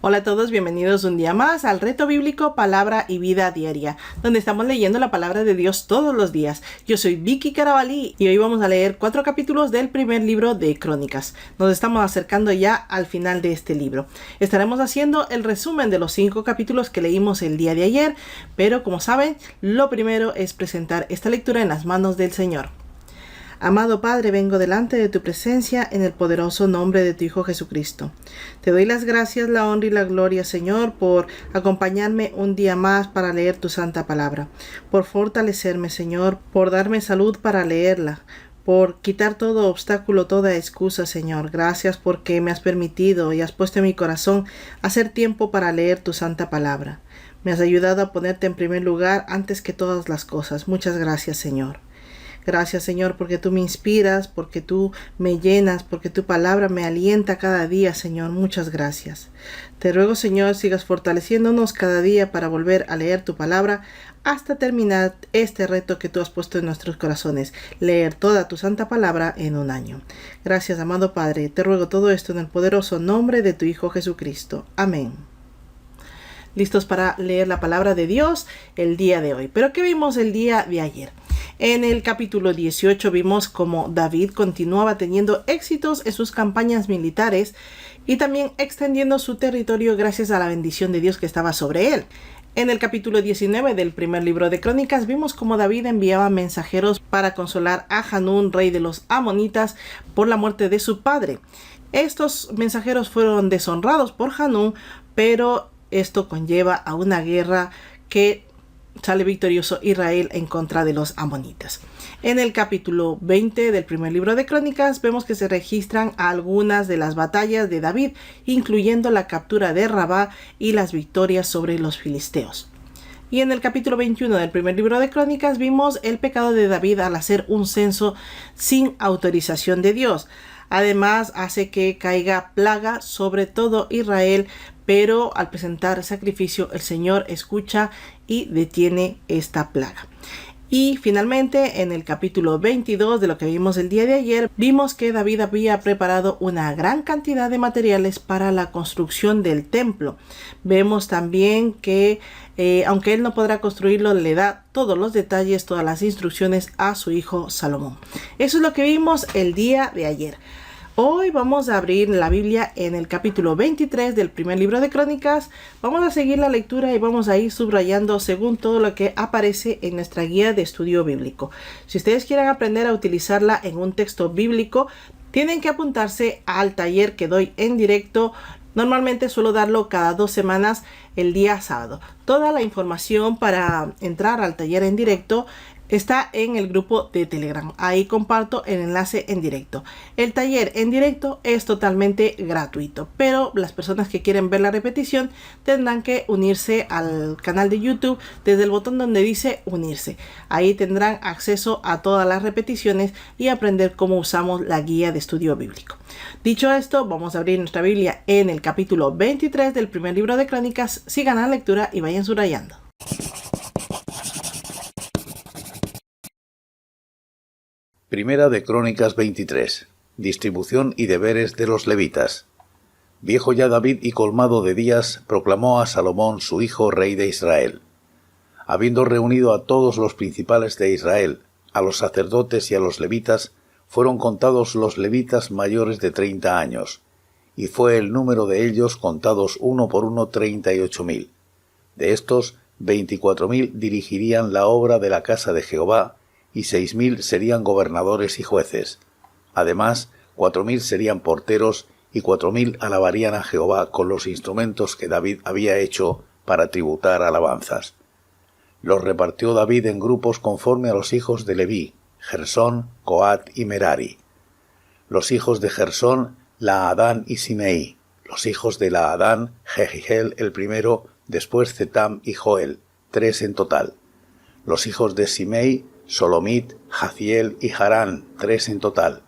Hola a todos, bienvenidos un día más al Reto Bíblico Palabra y Vida Diaria, donde estamos leyendo la palabra de Dios todos los días. Yo soy Vicky Carabalí y hoy vamos a leer 4 capítulos del primer libro de Crónicas. Nos estamos acercando ya al final de este libro. Estaremos haciendo el resumen de los 5 capítulos que leímos el día de ayer, pero como saben, lo primero es presentar esta lectura en las manos del Señor. Amado Padre, vengo delante de tu presencia en el poderoso nombre de tu Hijo Jesucristo. Te doy las gracias, la honra y la gloria, Señor, por acompañarme un día más para leer tu santa palabra, por fortalecerme, Señor, por darme salud para leerla, por quitar todo obstáculo, toda excusa, Señor. Gracias porque me has permitido y has puesto en mi corazón hacer tiempo para leer tu santa palabra. Me has ayudado a ponerte en primer lugar antes que todas las cosas. Muchas gracias, Señor. Gracias, Señor, porque tú me inspiras, porque tú me llenas, porque tu palabra me alienta cada día, Señor. Muchas gracias. Te ruego, Señor, sigas fortaleciéndonos cada día para volver a leer tu palabra hasta terminar este reto que tú has puesto en nuestros corazones, leer toda tu santa palabra en un año. Gracias, amado Padre. Te ruego todo esto en el poderoso nombre de tu Hijo Jesucristo. Amén. Listos para leer la palabra de Dios el día de hoy. ¿Pero qué vimos el día de ayer? En el capítulo 18 vimos cómo David continuaba teniendo éxitos en sus campañas militares y también extendiendo su territorio gracias a la bendición de Dios que estaba sobre él. En el capítulo 19 del primer libro de Crónicas vimos cómo David enviaba mensajeros para consolar a Hanún, rey de los amonitas, por la muerte de su padre. Estos mensajeros fueron deshonrados por Hanún, pero esto conlleva a una guerra que sale victorioso Israel en contra de los amonitas. En el capítulo 20 del primer libro de Crónicas vemos que se registran algunas de las batallas de David, incluyendo la captura de Rabá y las victorias sobre los filisteos. Y en el capítulo 21 del primer libro de Crónicas vimos el pecado de David al hacer un censo sin autorización de Dios. Además, hace que caiga plaga sobre todo Israel, pero al presentar sacrificio el Señor escucha y detiene esta plaga. Y finalmente, en el capítulo 22 de lo que vimos el día de ayer, vimos que David había preparado una gran cantidad de materiales para la construcción del templo. Vemos también que aunque él no podrá construirlo, le da todos los detalles, todas las instrucciones a su hijo Salomón. Eso es lo que vimos el día de ayer. Hoy vamos a abrir la Biblia en el capítulo 23 del primer libro de Crónicas. Vamos a seguir la lectura y vamos a ir subrayando según todo lo que aparece en nuestra guía de estudio bíblico. Si ustedes quieren aprender a utilizarla en un texto bíblico, tienen que apuntarse al taller que doy en directo. Normalmente suelo darlo cada 2 semanas el día sábado. Toda la información para entrar al taller en directo está en el grupo de Telegram. Ahí comparto el enlace en directo. El taller en directo es totalmente gratuito, pero las personas que quieren ver la repetición tendrán que unirse al canal de YouTube desde el botón donde dice unirse. Ahí tendrán acceso a todas las repeticiones y aprender cómo usamos la guía de estudio bíblico. Dicho esto, vamos a abrir nuestra Biblia en el capítulo 23 del primer libro de Crónicas. Sigan la lectura y vayan subrayando. Primera de Crónicas 23. Distribución y deberes de los levitas. Viejo ya David y colmado de días, proclamó a Salomón su hijo rey de Israel. Habiendo reunido a todos los principales de Israel, a los sacerdotes y a los levitas, fueron contados los levitas mayores de 30 años, y fue el número de ellos contados uno por uno 38.000. De estos, 24.000 dirigirían la obra de la casa de Jehová, y 6.000 serían gobernadores y jueces. Además, 4.000 serían porteros y 4.000 alabarían a Jehová con los instrumentos que David había hecho para tributar alabanzas. Los repartió David en grupos conforme a los hijos de Leví, Gersón, Coat y Merari. Los hijos de Gersón, Laadán y Simei. Los hijos de Laadán, Jehiel el primero, después Zetam y Joel, 3 en total. Los hijos de Simei, Solomit, Jaziel y Harán, 3 en total.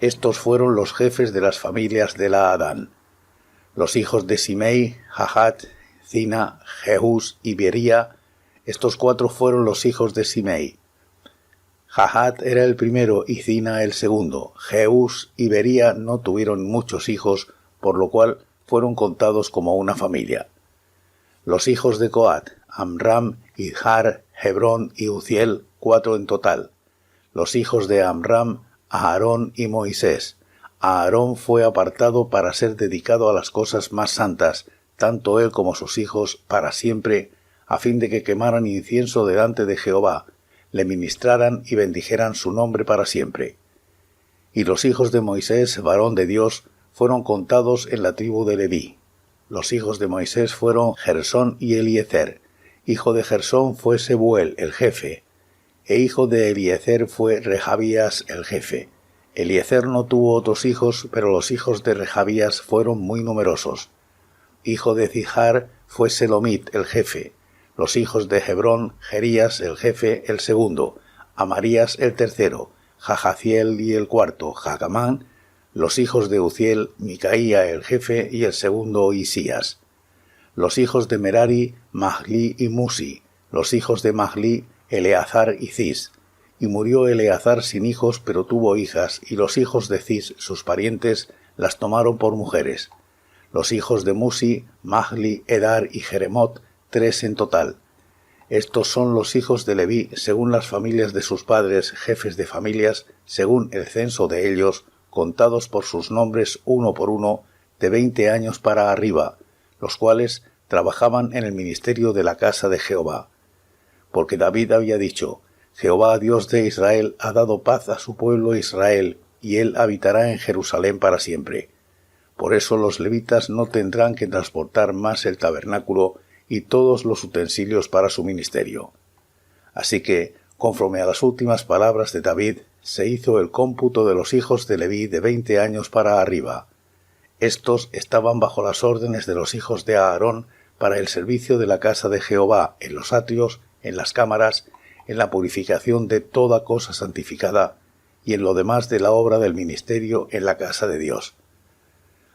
Estos fueron los jefes de las familias de Laadán. Los hijos de Simei, Jahat, Zina, Jehús y Bería, estos 4 fueron los hijos de Simei. Jahat era el primero y Zina el segundo. Jehús y Bería no tuvieron muchos hijos, por lo cual fueron contados como una familia. Los hijos de Coat, Amram, Izhar, Hebrón y Uziel, 4 en total. Los hijos de Amram, Aarón y Moisés. Aarón fue apartado para ser dedicado a las cosas más santas, tanto él como sus hijos, para siempre, a fin de que quemaran incienso delante de Jehová, le ministraran y bendijeran su nombre para siempre. Y los hijos de Moisés, varón de Dios, fueron contados en la tribu de Leví. Los hijos de Moisés fueron Gersón y Eliezer. Hijo de Gersón fue Sebuel, el jefe, e hijo de Eliezer fue Rehabías, el jefe. Eliezer no tuvo otros hijos, pero los hijos de Rehabías fueron muy numerosos. Hijo de Zihar fue Selomit, el jefe. Los hijos de Hebrón, Jerías, el jefe, el segundo, Amarías, el tercero, Jahaziel y el cuarto, Jacamán. Los hijos de Uziel, Micaía, el jefe, y el segundo, Isías. Los hijos de Merari, Mahli y Musi. Los hijos de Mahli, Eleazar y Cis. Y murió Eleazar sin hijos, pero tuvo hijas, y los hijos de Cis, sus parientes, las tomaron por mujeres. Los hijos de Musi, Mahli, Edar y Jeremot, 3 en total. Estos son los hijos de Leví, según las familias de sus padres, jefes de familias, según el censo de ellos, contados por sus nombres uno por uno, de 20 años para arriba, los cuales trabajaban en el ministerio de la casa de Jehová. Porque David había dicho: Jehová, Dios de Israel, ha dado paz a su pueblo Israel, y él habitará en Jerusalén para siempre. Por eso los levitas no tendrán que transportar más el tabernáculo y todos los utensilios para su ministerio. Así que, conforme a las últimas palabras de David, se hizo el cómputo de los hijos de Leví de 20 años para arriba. Estos estaban bajo las órdenes de los hijos de Aarón para el servicio de la casa de Jehová, en los atrios, en las cámaras, en la purificación de toda cosa santificada y en lo demás de la obra del ministerio en la casa de Dios.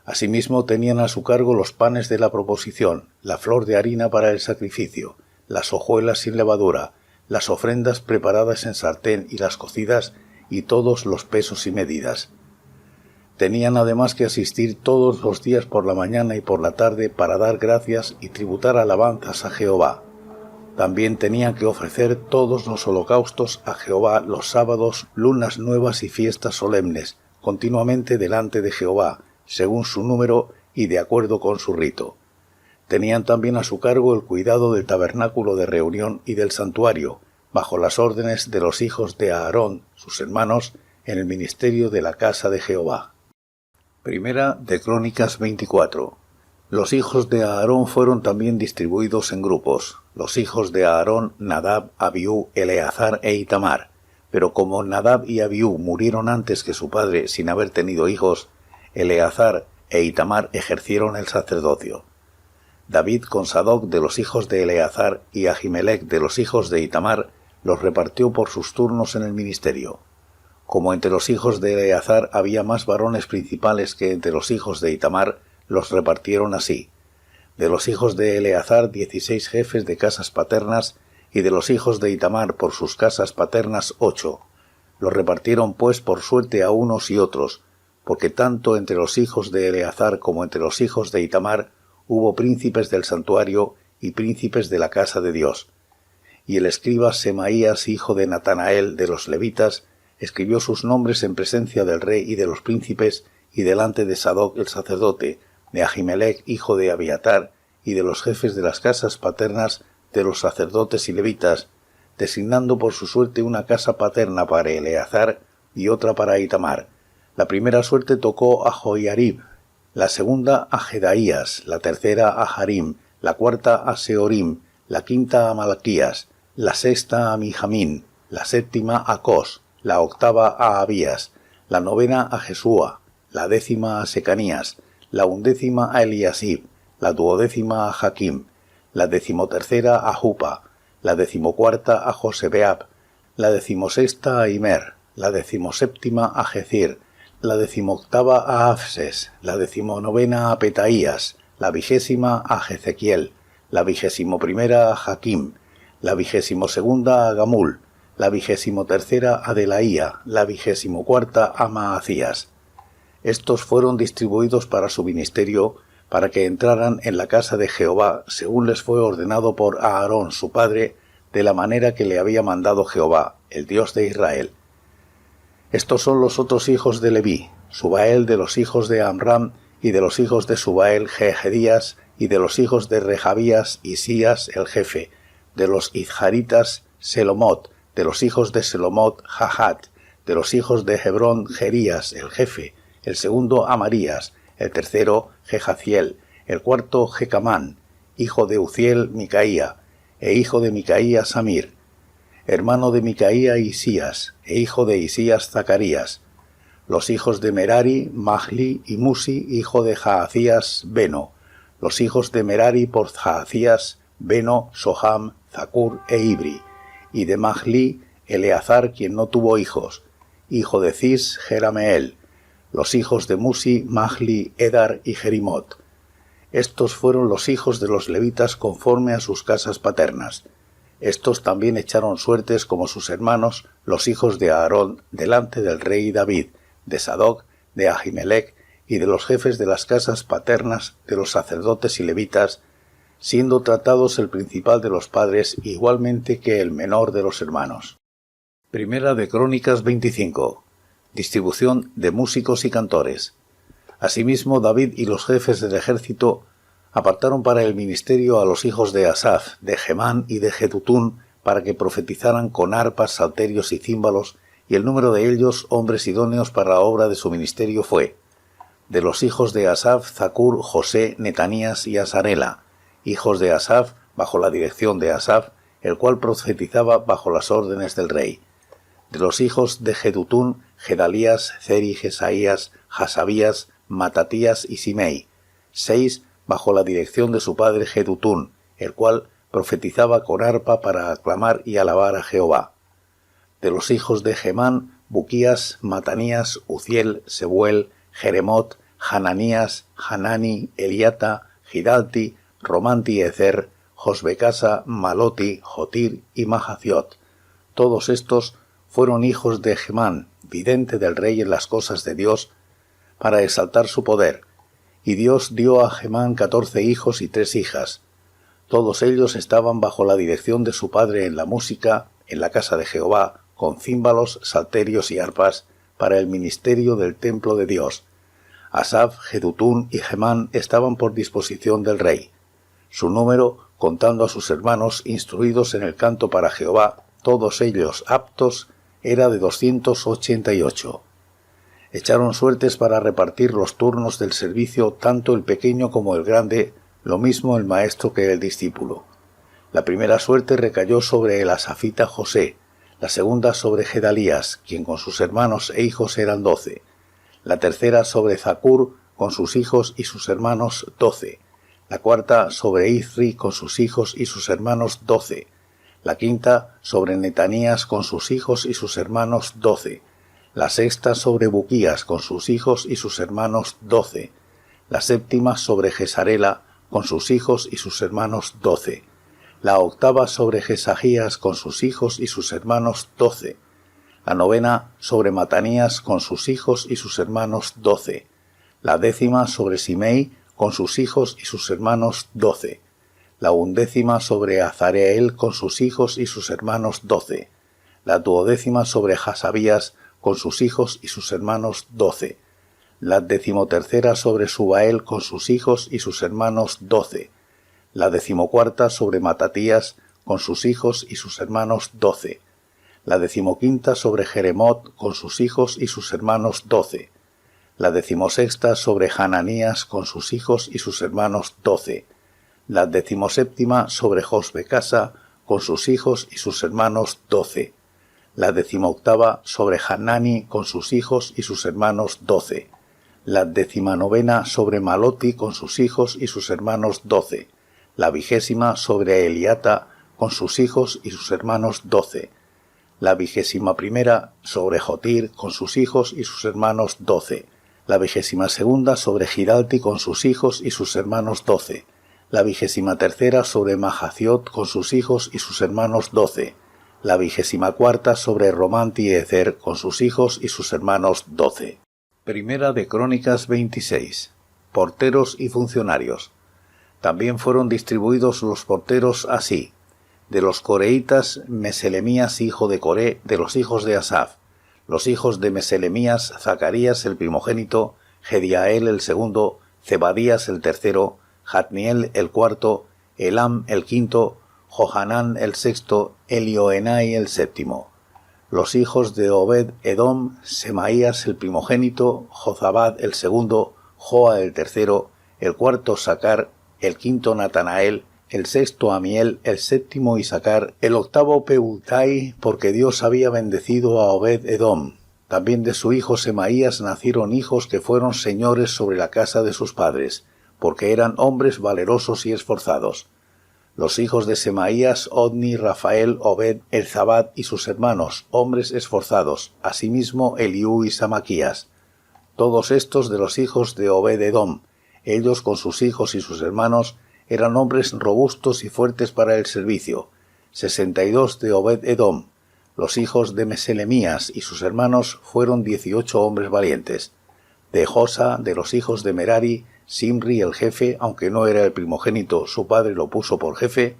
Asimismo tenían a su cargo los panes de la proposición, la flor de harina para el sacrificio, las hojuelas sin levadura, las ofrendas preparadas en sartén y las cocidas, y todos los pesos y medidas. Tenían además que asistir todos los días por la mañana y por la tarde para dar gracias y tributar alabanzas a Jehová. También tenían que ofrecer todos los holocaustos a Jehová los sábados, lunas nuevas y fiestas solemnes, continuamente delante de Jehová, según su número y de acuerdo con su rito. Tenían también a su cargo el cuidado del tabernáculo de reunión y del santuario, bajo las órdenes de los hijos de Aarón, sus hermanos, en el ministerio de la casa de Jehová. Primera de Crónicas 24. Los hijos de Aarón fueron también distribuidos en grupos. Los hijos de Aarón, Nadab, Abiú, Eleazar e Itamar. Pero como Nadab y Abiú murieron antes que su padre sin haber tenido hijos, Eleazar e Itamar ejercieron el sacerdocio. David con Sadoc de los hijos de Eleazar y Ahimelech de los hijos de Itamar los repartió por sus turnos en el ministerio. Como entre los hijos de Eleazar había más varones principales que entre los hijos de Itamar, los repartieron así. De los hijos de Eleazar 16 jefes de casas paternas, y de los hijos de Itamar por sus casas paternas 8. Los repartieron pues por suerte a unos y otros, porque tanto entre los hijos de Eleazar como entre los hijos de Itamar hubo príncipes del santuario y príncipes de la casa de Dios. Y el escriba Semaías, hijo de Natanael de los levitas, escribió sus nombres en presencia del rey y de los príncipes, y delante de Sadoc el sacerdote, de Ahimelech, hijo de Abiatar, y de los jefes de las casas paternas de los sacerdotes y levitas, designando por su suerte una casa paterna para Eleazar y otra para Itamar. La primera suerte tocó a Joiarib, la segunda a Jedaías, la tercera a Harim, la cuarta a Seorim, la quinta a Malaquías, la sexta a Mijamín, la séptima a Cos, la octava a Abías, la novena a Jesúa, la décima a Secanías, la undécima a Eliasib, la duodécima a Jaquim, la decimotercera a Jupa, la decimocuarta a Josebeab, la decimosexta a Imer, la decimoséptima a Jezir, la decimoctava a Afses, la decimonovena a Petaías, la 20ª a Jezequiel, la 21ª a Jaquim, la 22ª a Gamul, la 23ª a Delaía, la 24ª a Maacías. Estos fueron distribuidos para su ministerio, para que entraran en la casa de Jehová, según les fue ordenado por Aarón su padre, de la manera que le había mandado Jehová, el Dios de Israel. Estos son los otros hijos de Leví: Subael de los hijos de Amram, y de los hijos de Subael Jehedías, y de los hijos de Rehabías Isías el jefe, de los Izharitas Selomot, de los hijos de Selomot Jahat, de los hijos de Hebrón Jerías el jefe, el segundo Amarías, el tercero Jehaziel, el cuarto Jecamán, hijo de Uziel Micaía, e hijo de Micaía Samir, hermano de Micaía Isías, e hijo de Isías Zacarías. Los hijos de Merari, Mahli y Musi, hijo de Jaazías, Beno. Los hijos de Merari por Jaazías, Beno, Soham, Zacur e Ibri. Y de Mahli, Eleazar, quien no tuvo hijos. Hijo de Cis, Jerameel. Los hijos de Musi, Mahli, Edar y Jerimot. Estos fueron los hijos de los levitas conforme a sus casas paternas. Estos también echaron suertes como sus hermanos, los hijos de Aarón, delante del rey David, de Sadoc, de Ahimelech y de los jefes de las casas paternas de los sacerdotes y levitas, siendo tratados el principal de los padres igualmente que el menor de los hermanos. Primera de Crónicas 25. Distribución de músicos y cantores. Asimismo, David y los jefes del ejército apartaron para el ministerio a los hijos de Asaf, de Gemán y de Jedutún, para que profetizaran con arpas, salterios y címbalos, y el número de ellos, hombres idóneos para la obra de su ministerio, fue: de los hijos de Asaf, Zacur, José, Netanías y Asarela, hijos de Asaf, bajo la dirección de Asaf, el cual profetizaba bajo las órdenes del rey. De los hijos de Jedutún, Gedalías, Ceri, Jesaías, Hasabías, Matatías y Simei, 6 bajo la dirección de su padre Jedutún, el cual profetizaba con arpa para aclamar y alabar a Jehová. De los hijos de Gemán, Buquías, Matanías, Uziel, Sebuel, Jeremot, Hananías, Hanani, Eliata, Gidalti, Romanti Ezer, Josbecasa, Maloti, Jotir y Mahaziot. Todos estos fueron hijos de Gemán, vidente del rey en las cosas de Dios, para exaltar su poder. Y Dios dio a Gemán 14 hijos y 3 hijas. Todos ellos estaban bajo la dirección de su padre en la música, en la casa de Jehová, con címbalos, salterios y arpas, para el ministerio del templo de Dios. Asaf, Jedutún y Gemán estaban por disposición del rey. Su número, contando a sus hermanos instruidos en el canto para Jehová, todos ellos aptos, era de 288. Echaron suertes para repartir los turnos del servicio, tanto el pequeño como el grande, lo mismo el maestro que el discípulo. La primera suerte recayó sobre el asafita José, la segunda sobre Gedalías, quien con sus hermanos e hijos eran 12, la tercera sobre Zacur, con sus hijos y sus hermanos 12, la cuarta sobre Izri, con sus hijos y sus hermanos 12, la quinta sobre Netanías, con sus hijos y sus hermanos 12, la sexta sobre Buquías, con sus hijos y sus hermanos 12, la séptima sobre Gesarela, con sus hijos y sus hermanos 12, la octava sobre Jesajías, con sus hijos y sus hermanos 12, la novena sobre Matanías, con sus hijos y sus hermanos 12, la décima sobre Simei, con sus hijos y sus hermanos 12, la undécima sobre Azareel, con sus hijos y sus hermanos 12, la duodécima sobre Hasabías, con sus hijos y sus hermanos 12, la decimotercera sobre Subael, con sus hijos y sus hermanos 12, la decimocuarta sobre Matatías, con sus hijos y sus hermanos 12, la decimoquinta sobre Jeremot, con sus hijos y sus hermanos 12, la decimosexta sobre Hananías, con sus hijos y sus hermanos 12, la decimoséptima sobre Josbecasa, con sus hijos y sus hermanos 12, la decimoctava sobre Hanani, con sus hijos y sus hermanos 12, la decimanovena sobre Maloti, con sus hijos y sus hermanos 12, la vigésima sobre Eliata, con sus hijos y sus hermanos 12, la vigésima primera sobre Jotir, con sus hijos y sus hermanos 12, la vigésima segunda sobre Gidalti, con sus hijos y sus hermanos 12, la vigésima tercera sobre Mahaziot, con sus hijos y sus hermanos 12, la vigésima cuarta sobre Romanti Ezer, con sus hijos y sus hermanos 12. Primera de Crónicas 26. porteros y funcionarios. También fueron distribuidos los porteros así: de los coreitas, Meselemías hijo de Coré, de los hijos de Asaf, los hijos de Meselemías, Zacarías el primogénito, Jediael el segundo, Zebadías el tercero, Jatniel el cuarto, Elam el quinto, Johanán el sexto, Elioenai el séptimo. Los hijos de Obed-Edom, Semaías el primogénito, Jozabad el segundo, Joa el tercero, el cuarto Sacar, el quinto Natanael, el sexto Amiel, el séptimo Isacar, el octavo Peutai, porque Dios había bendecido a Obed-Edom. También de su hijo Semaías nacieron hijos que fueron señores sobre la casa de sus padres, porque eran hombres valerosos y esforzados. Los hijos de Semaías, Odni, Rafael, Obed, Elzabad y sus hermanos, hombres esforzados, asimismo Eliú y Samaquías. Todos estos de los hijos de Obed-Edom, ellos con sus hijos y sus hermanos, eran hombres robustos y fuertes para el servicio. 62 de Obed-Edom. Los hijos de Meselemías y sus hermanos fueron 18 hombres valientes. De Josa, de los hijos de Merari, Simri el jefe, aunque no era el primogénito, su padre lo puso por jefe.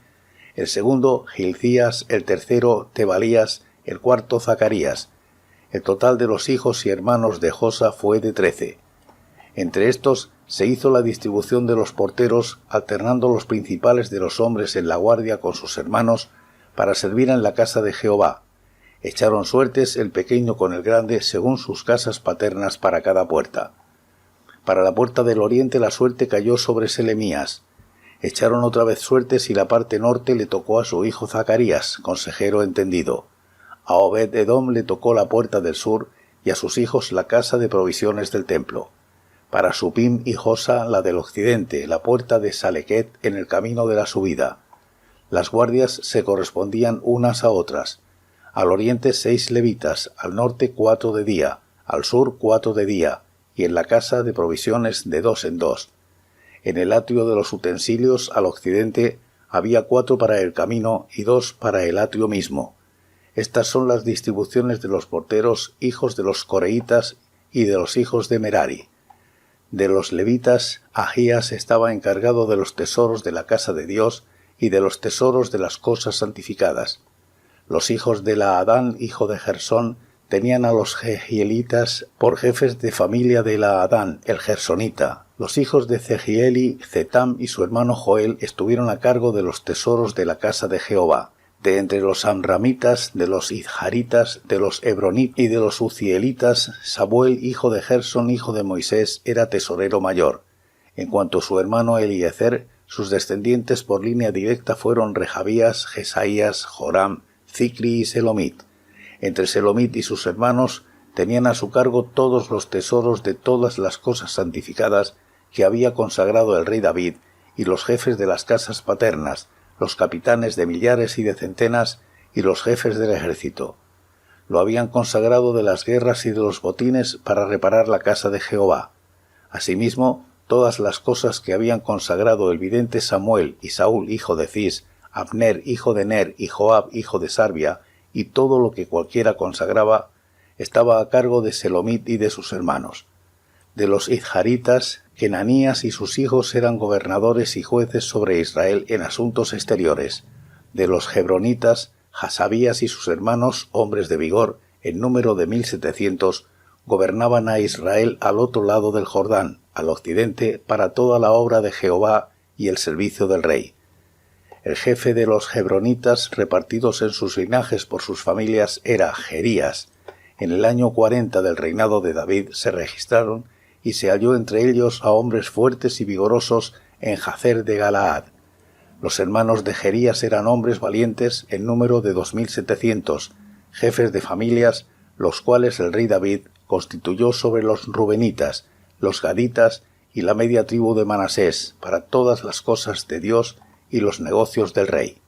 El segundo, Gilcías, el tercero, Tebalías, el cuarto, Zacarías. El total de los hijos y hermanos de Josa fue de 13. Entre estos se hizo la distribución de los porteros, alternando los principales de los hombres en la guardia con sus hermanos, para servir en la casa de Jehová. Echaron suertes el pequeño con el grande según sus casas paternas para cada puerta. Para la puerta del oriente la suerte cayó sobre Selemías. Echaron otra vez suertes y la parte norte le tocó a su hijo Zacarías, consejero entendido. A Obed-Edom le tocó la puerta del sur y a sus hijos la casa de provisiones del templo. Para Supim y Josa la del occidente, la puerta de Salequet en el camino de la subida. Las guardias se correspondían unas a otras. Al oriente 6 levitas, al norte 4 de día, al sur 4 de día, y en la casa de provisiones de 2 en 2. En el atrio de los utensilios al occidente había 4 para el camino y 2 para el atrio mismo. Estas son las distribuciones de los porteros, hijos de los coreitas y de los hijos de Merari. De los levitas, Ahías estaba encargado de los tesoros de la casa de Dios y de los tesoros de las cosas santificadas. Los hijos de Laadán, hijo de Gersón, tenían a los jehielitas por jefes de familia de Laadán, el gersonita. Los hijos de Jehieli, Zetam y su hermano Joel estuvieron a cargo de los tesoros de la casa de Jehová. De entre los amramitas, de los idjaritas, de los hebronitas y de los uzielitas, Samuel, hijo de Gersón, hijo de Moisés, era tesorero mayor. En cuanto a su hermano Eliezer, sus descendientes por línea directa fueron Rehabías, Jesaías, Joram, Zicri y Selomit. Entre Selomit y sus hermanos tenían a su cargo todos los tesoros de todas las cosas santificadas que había consagrado el rey David, y los jefes de las casas paternas, los capitanes de millares y de centenas, y los jefes del ejército. Lo habían consagrado de las guerras y de los botines para reparar la casa de Jehová. Asimismo, todas las cosas que habían consagrado el vidente Samuel y Saúl hijo de Cis, Abner hijo de Ner y Joab hijo de Sarbia, y todo lo que cualquiera consagraba, estaba a cargo de Selomit y de sus hermanos. De los idjaritas, Kenanías y sus hijos eran gobernadores y jueces sobre Israel en asuntos exteriores. De los hebronitas, Hasabías y sus hermanos, hombres de vigor, en número de 1700, gobernaban a Israel al otro lado del Jordán, al occidente, para toda la obra de Jehová y el servicio del rey. El jefe de los hebronitas, repartidos en sus linajes por sus familias, era Jerías. En el año 40 del reinado de David se registraron y se halló entre ellos a hombres fuertes y vigorosos en Jazer de Galaad. Los hermanos de Jerías eran hombres valientes en número de 2700, jefes de familias, los cuales el rey David constituyó sobre los rubenitas, los gaditas y la media tribu de Manasés para todas las cosas de Dios y los negocios del rey.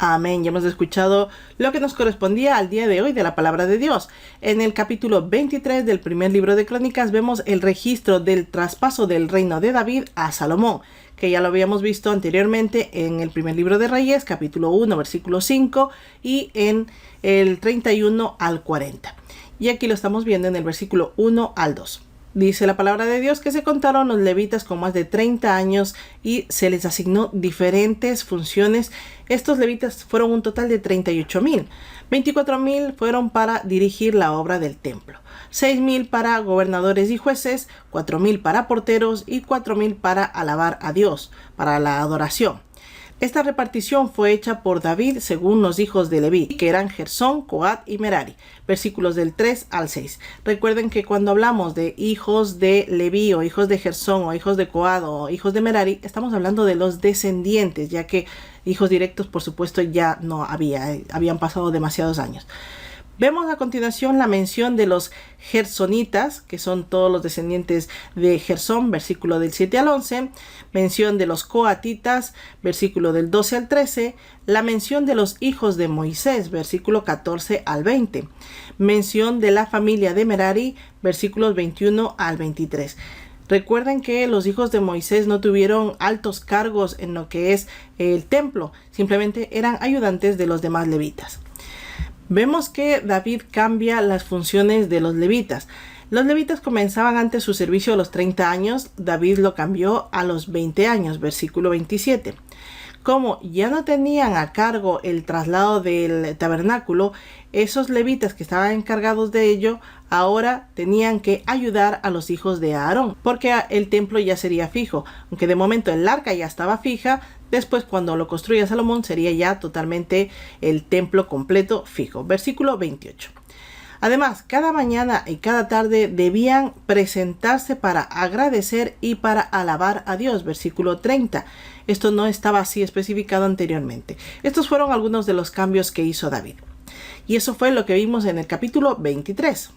Amén. Ya hemos escuchado lo que nos correspondía al día de hoy de la palabra de Dios. En el capítulo 23 del primer libro de Crónicas vemos el registro del traspaso del reino de David a Salomón, que ya lo habíamos visto anteriormente en el primer libro de Reyes, capítulo 1, versículo 5, y en el 31 al 40. Y aquí lo estamos viendo en el versículo 1 al 2. Dice la palabra de Dios que se contaron los levitas con más de 30 años y se les asignó diferentes funciones. Estos levitas fueron un total de 38,000. 24,000 fueron para dirigir la obra del templo. 6,000 para gobernadores y jueces, 4,000 para porteros y 4,000 para alabar a Dios, para la adoración. Esta repartición fue hecha por David según los hijos de Leví, que eran Gersón, Coat y Merari, versículos del 3 al 6. Recuerden que cuando hablamos de hijos de Leví o hijos de Gersón o hijos de Coat o hijos de Merari, estamos hablando de los descendientes, ya que hijos directos, por supuesto, ya no habían pasado demasiados años. Vemos a continuación la mención de los gersonitas, que son todos los descendientes de Gersón, versículo del 7 al 11, mención de los coatitas, versículo del 12 al 13, la mención de los hijos de Moisés, versículo 14 al 20, mención de la familia de Merari, versículos 21 al 23. Recuerden que los hijos de Moisés no tuvieron altos cargos en lo que es el templo, simplemente eran ayudantes de los demás levitas. Vemos que David cambia las funciones de los levitas. Los levitas comenzaban antes su servicio a los 30 años, David lo cambió a los 20 años, versículo 27. Como ya no tenían a cargo el traslado del tabernáculo, esos levitas que estaban encargados de ello, ahora tenían que ayudar a los hijos de Aarón, porque el templo ya sería fijo. Aunque de momento el arca ya estaba fija, después cuando lo construya Salomón sería ya totalmente el templo completo fijo. Versículo 28. Además, cada mañana y cada tarde debían presentarse para agradecer y para alabar a Dios. Versículo 30. Esto no estaba así especificado anteriormente. Estos fueron algunos de los cambios que hizo David. Y eso fue lo que vimos en el capítulo 23.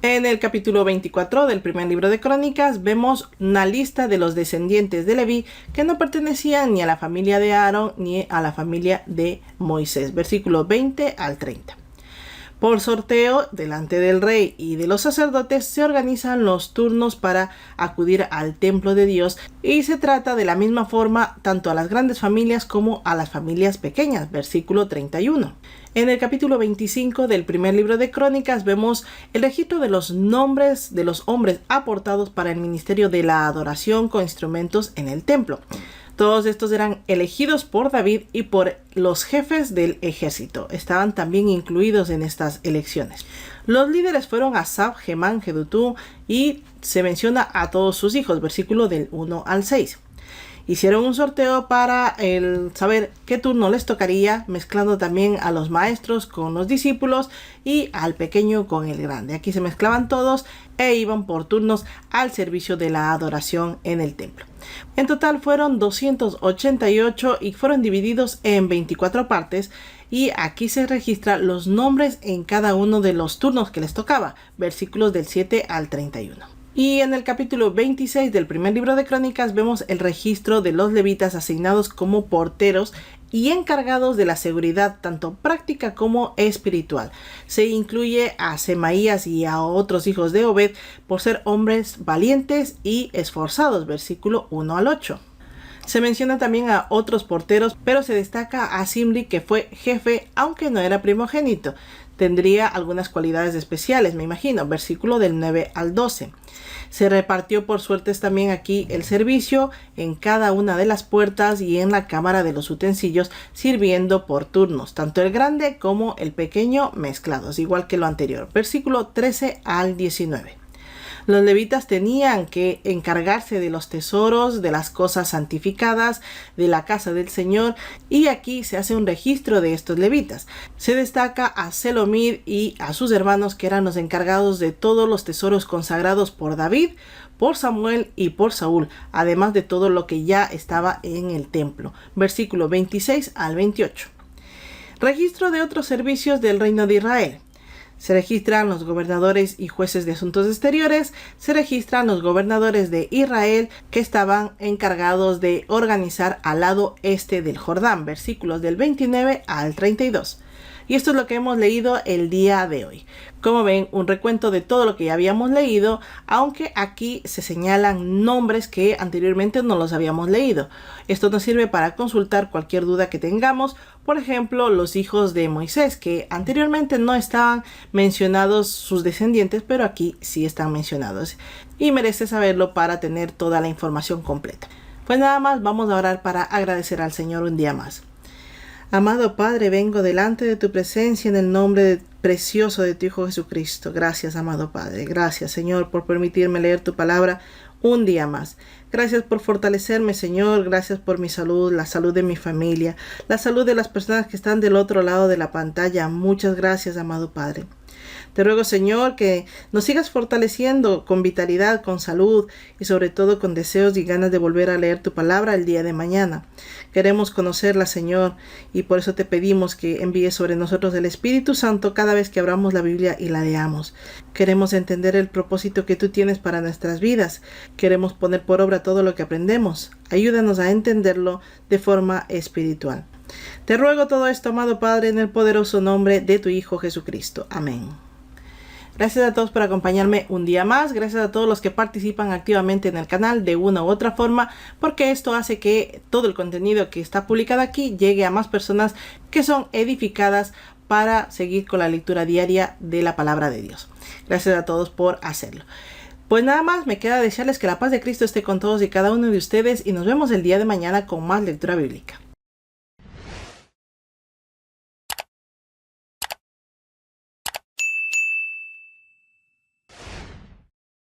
En el capítulo 24 del primer libro de Crónicas vemos una lista de los descendientes de Leví que no pertenecían ni a la familia de Aarón ni a la familia de Moisés. Versículo 20 al 30. Por sorteo, delante del rey y de los sacerdotes, se organizan los turnos para acudir al templo de Dios y se trata de la misma forma tanto a las grandes familias como a las familias pequeñas. Versículo 31. En el capítulo 25 del primer libro de Crónicas vemos el registro de los nombres de los hombres aportados para el ministerio de la adoración con instrumentos en el templo. Todos estos eran elegidos por David y por los jefes del ejército. Estaban también incluidos en estas elecciones. Los líderes fueron Asaf, Gemán, Jedutún y se menciona a todos sus hijos, versículo del 1 al 6. Hicieron un sorteo para saber qué turno les tocaría, mezclando también a los maestros con los discípulos y al pequeño con el grande. Aquí se mezclaban todos e iban por turnos al servicio de la adoración en el templo. En total fueron 288 y fueron divididos en 24 partes. Y aquí se registran los nombres en cada uno de los turnos que les tocaba, versículos del 7 al 31. Y en el capítulo 26 del primer libro de Crónicas vemos el registro de los levitas asignados como porteros y encargados de la seguridad tanto práctica como espiritual. Se incluye a Semaías y a otros hijos de Obed por ser hombres valientes y esforzados, versículo 1 al 8. Se menciona también a otros porteros, pero se destaca a Zimri, que fue jefe, aunque no era primogénito. Tendría algunas cualidades especiales, me imagino, versículo del 9 al 12. Se repartió por suertes también aquí el servicio en cada una de las puertas y en la cámara de los utensilios, sirviendo por turnos, tanto el grande como el pequeño mezclados, igual que lo anterior. Versículo 13 al 19. Los levitas tenían que encargarse de los tesoros, de las cosas santificadas, de la casa del Señor, y aquí se hace un registro de estos levitas. Se destaca a Selomid y a sus hermanos, que eran los encargados de todos los tesoros consagrados por David, por Samuel y por Saúl, además de todo lo que ya estaba en el templo. Versículo 26 al 28. Registro de otros servicios del reino de Israel. Se registran los gobernadores y jueces de asuntos exteriores, se registran los gobernadores de Israel que estaban encargados de organizar al lado este del Jordán, versículos del 29 al 32. Y esto es lo que hemos leído el día de hoy. Como ven, un recuento de todo lo que ya habíamos leído, aunque aquí se señalan nombres que anteriormente no los habíamos leído. Esto nos sirve para consultar cualquier duda que tengamos. Por ejemplo, los hijos de Moisés, que anteriormente no estaban mencionados sus descendientes, pero aquí sí están mencionados. Y merece saberlo para tener toda la información completa. Pues nada más, vamos a orar para agradecer al Señor un día más. Amado Padre, vengo delante de tu presencia en el nombre precioso de tu Hijo Jesucristo. Gracias, amado Padre. Gracias, Señor, por permitirme leer tu palabra un día más. Gracias por fortalecerme, Señor. Gracias por mi salud, la salud de mi familia, la salud de las personas que están del otro lado de la pantalla. Muchas gracias, amado Padre. Te ruego, Señor, que nos sigas fortaleciendo con vitalidad, con salud y sobre todo con deseos y ganas de volver a leer tu palabra el día de mañana. Queremos conocerla, Señor, y por eso te pedimos que envíes sobre nosotros el Espíritu Santo cada vez que abramos la Biblia y la leamos. Queremos entender el propósito que tú tienes para nuestras vidas. Queremos poner por obra todo lo que aprendemos. Ayúdanos a entenderlo de forma espiritual. Te ruego todo esto, amado Padre, en el poderoso nombre de tu Hijo Jesucristo. Amén. Gracias a todos por acompañarme un día más. Gracias a todos los que participan activamente en el canal de una u otra forma, porque esto hace que todo el contenido que está publicado aquí llegue a más personas que son edificadas para seguir con la lectura diaria de la palabra de Dios. Gracias a todos por hacerlo. Pues nada más, me queda desearles que la paz de Cristo esté con todos y cada uno de ustedes y nos vemos el día de mañana con más lectura bíblica.